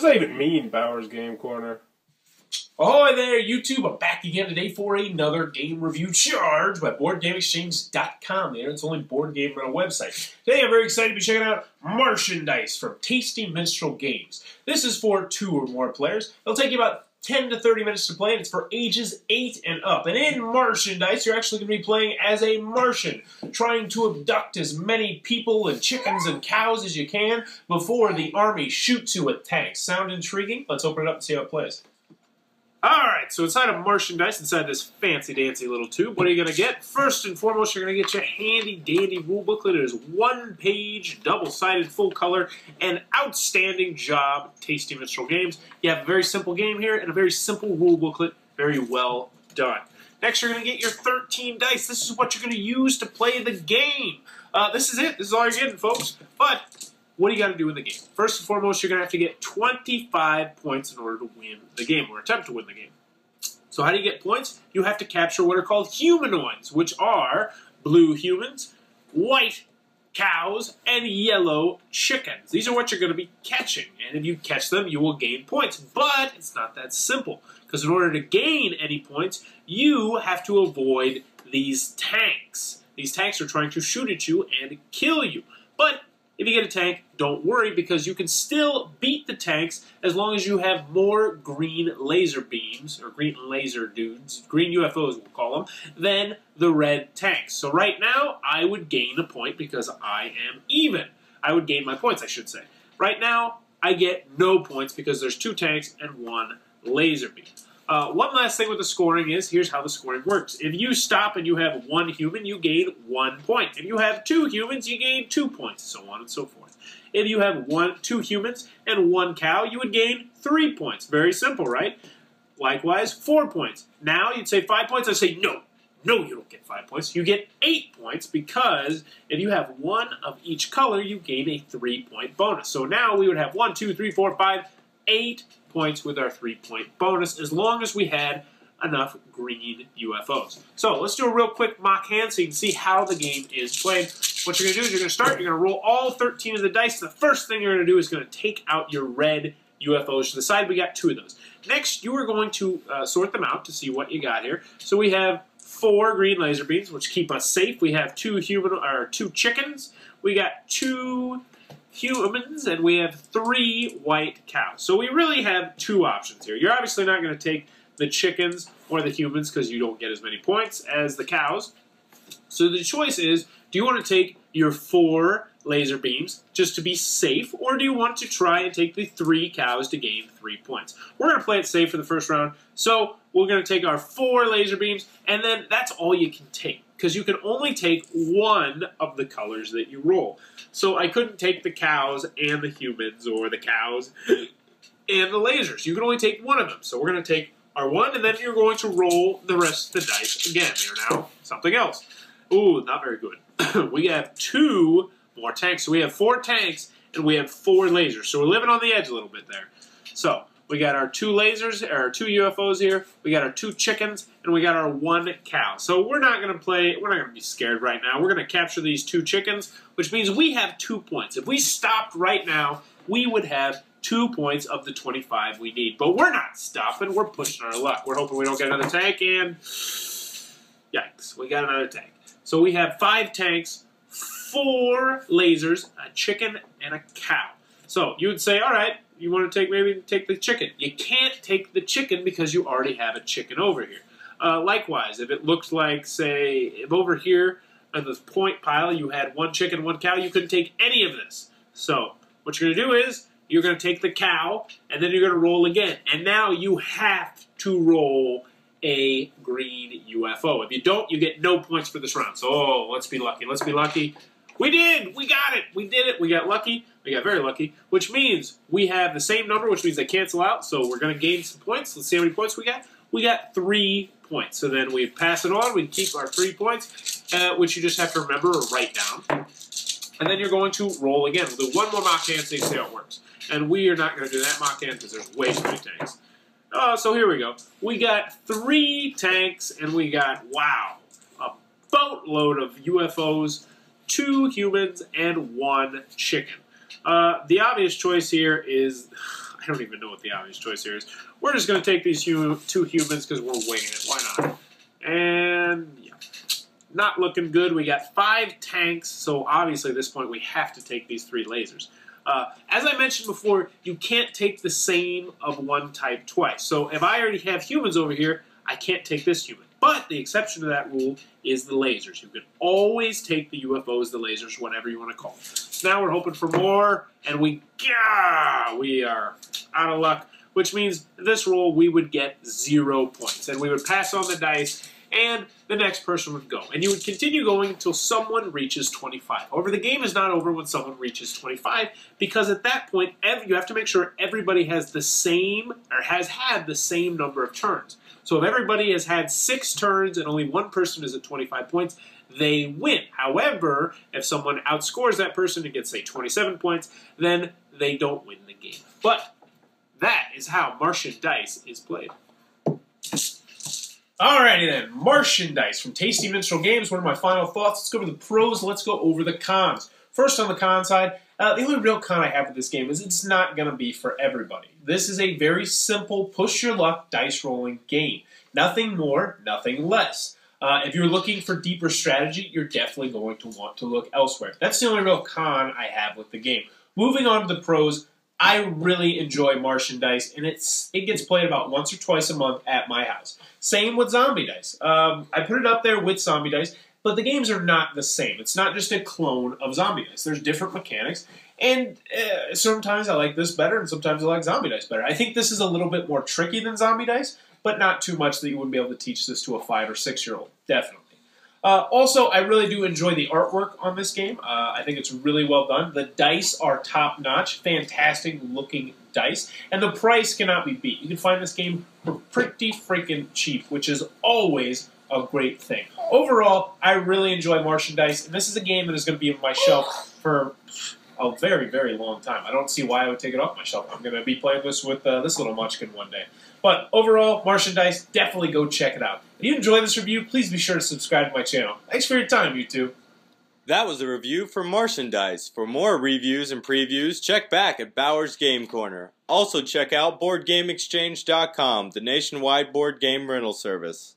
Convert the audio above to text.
that even mean, Bowers Game Corner? Ahoy there, YouTube. I'm back again today for another game review charge by BoardGameExchange.com. The internet's only board game rental website. Today I'm very excited to be checking out Martian Dice from Tasty Minstrel Games. This is for 2 or more players. It'll take you about 10 to 30 minutes to play, and it's for ages 8 and up. And in Martian Dice, you're actually going to be playing as a Martian, trying to abduct as many people and chickens and cows as you can before the army shoots you with tanks. Sound intriguing? Let's open it up and see how it plays. Alright, so inside of Martian Dice, inside this fancy-dancy little tube, what are you going to get? First and foremost, you're going to get your handy-dandy rule booklet. It is 1-page, double-sided, full-color, and outstanding job, Tasty Minstrel Games. You have a very simple game here and a very simple rule booklet. Very well done. Next, you're going to get your 13 dice. This is what you're going to use to play the game. This is it. This is all you're getting, folks. But what do you got to do in the game? First and foremost, you're going to have to get 25 points in order to win the game, or attempt to win the game. So how do you get points? You have to capture what are called humanoids, which are blue humans, white cows, and yellow chickens. These are what you're going to be catching, and if you catch them, you will gain points. But it's not that simple, because in order to gain any points, you have to avoid these tanks. These tanks are trying to shoot at you and kill you. But if you get a tank, don't worry, because you can still beat the tanks as long as you have more green laser beams, or green laser dudes, green UFOs we'll call them, than the red tanks. So right now, I would gain a point because I am even. I would gain my points, I should say. Right now, I get no points because there's 2 tanks and 1 laser beam. One last thing with the scoring is, here's how the scoring works. If you stop and you have 1 human, you gain 1 point. If you have 2 humans, you gain 2 points, so on and so forth. If you have 2 humans and 1 cow, you would gain 3 points. Very simple, right? Likewise, 4 points. Now, you'd say 5 points. I'd say, no, you don't get 5 points. You get 8 points because if you have 1 of each color, you gain a 3-point bonus. So now we would have 1, 2, 3, 4, 5, 8 points with our 3-point bonus, as long as we had enough green UFOs. So let's do a real quick mock hand so you can see how the game is played. What you're going to do is you're going to start, you're going to roll all 13 of the dice. The first thing you're going to do is going to take out your red UFOs to the side. We got 2 of those. Next, you are going to sort them out to see what you got here. So we have 4 green laser beams, which keep us safe. We have 2 chickens. We got 2 humans, and we have 3 white cows. So we really have 2 options here. You're obviously not going to take the chickens or the humans because you don't get as many points as the cows. So the choice is, do you want to take your 4 laser beams just to be safe, or do you want to try and take the 3 cows to gain 3 points? We're going to play it safe for the first round, so we're going to take our 4 laser beams, and then that's all you can take, because you can only take 1 of the colors that you roll. So I couldn't take the cows and the humans, or the cows and the lasers. You can only take 1 of them. So we're going to take our 1, and then you're going to roll the rest of the dice again. They're now something else. Ooh, not very good. We have 2 more tanks. So we have 4 tanks, and we have 4 lasers. So we're living on the edge a little bit there. So we got our 2 lasers, our 2 UFOs here. We got our 2 chickens, and we got our 1 cow. So we're not going to play, we're not going to be scared right now. We're going to capture these 2 chickens, which means we have 2 points. If we stopped right now, we would have 2 points of the 25 we need. But we're not stopping. We're pushing our luck. We're hoping we don't get another tank, and yikes, we got another tank. So we have 5 tanks, 4 lasers, a chicken, and a cow. So you would say, all right, you want to maybe take the chicken. You can't take the chicken because you already have a chicken over here. Likewise, if it looks like, say, if over here on this point pile you had 1 chicken, 1 cow, you couldn't take any of this. So what you're going to do is you're going to take the cow, and then you're going to roll again. And now you have to roll a green UFO. If you don't, you get no points for this round. So, let's be lucky. Let's be lucky. We did! We got it! We did it! We got lucky. We got very lucky. Which means we have the same number, which means they cancel out. So we're going to gain some points. Let's see how many points we got. We got 3 points. So then we pass it on. We keep our 3 points, which you just have to remember or write down. And then you're going to roll again. We'll do 1 more mock hand so you see how it works. And we are not going to do that mock hand because there's way too many tanks. So here we go. We got 3 tanks, and we got, wow, a boatload of UFOs, 2 humans, and 1 chicken. The obvious choice here is, I don't even know what the obvious choice here is. We're just going to take these two humans because we're winging it. Why not? And, yeah, not looking good. We got 5 tanks, so obviously at this point we have to take these 3 lasers. As I mentioned before, you can't take the same of one type twice. So if I already have humans over here, I can't take this human. But the exception to that rule is the lasers. You can always take the UFOs, the lasers, whatever you want to call them. So now we're hoping for more, and we are out of luck, which means this roll we would get 0 points. And we would pass on the dice, and the next person would go. And you would continue going until someone reaches 25. However, the game is not over when someone reaches 25, because at that point, you have to make sure everybody has the same, or has had the same number of turns. So if everybody has had 6 turns and only one person is at 25 points, they win. However, if someone outscores that person and gets, say, 27 points, then they don't win the game. But that is how Martian Dice is played. Alrighty then, Martian Dice from Tasty Minstrel Games. What are my final thoughts? Let's go over the pros, let's go over the cons. First, on the con side, the only real con I have with this game is it's not going to be for everybody. This is a very simple, push-your-luck dice rolling game. Nothing more, nothing less. If you're looking for deeper strategy, you're definitely going to want to look elsewhere. That's the only real con I have with the game. Moving on to the pros, I really enjoy Martian Dice, and it gets played about once or twice a month at my house. Same with Zombie Dice. I put it up there with Zombie Dice, but the games are not the same. It's not just a clone of Zombie Dice. There's different mechanics, and sometimes I like this better, and sometimes I like Zombie Dice better. I think this is a little bit more tricky than Zombie Dice, but not too much that you wouldn't be able to teach this to a 5- or 6-year-old. Definitely. Also, I really do enjoy the artwork on this game. I think it's really well done. The dice are top-notch, fantastic-looking dice, and the price cannot be beat. You can find this game for pretty freaking cheap, which is always a great thing. Overall, I really enjoy Martian Dice, and this is a game that is going to be on my shelf for a very, very long time. I don't see why I would take it off my shelf. I'm going to be playing this with this little munchkin one day. But overall, Martian Dice, definitely go check it out. If you enjoyed this review, please be sure to subscribe to my channel. Thanks for your time, YouTube. That was a review for Martian Dice. For more reviews and previews, check back at Bauer's Game Corner. Also check out BoardGameExchange.com, the nationwide board game rental service.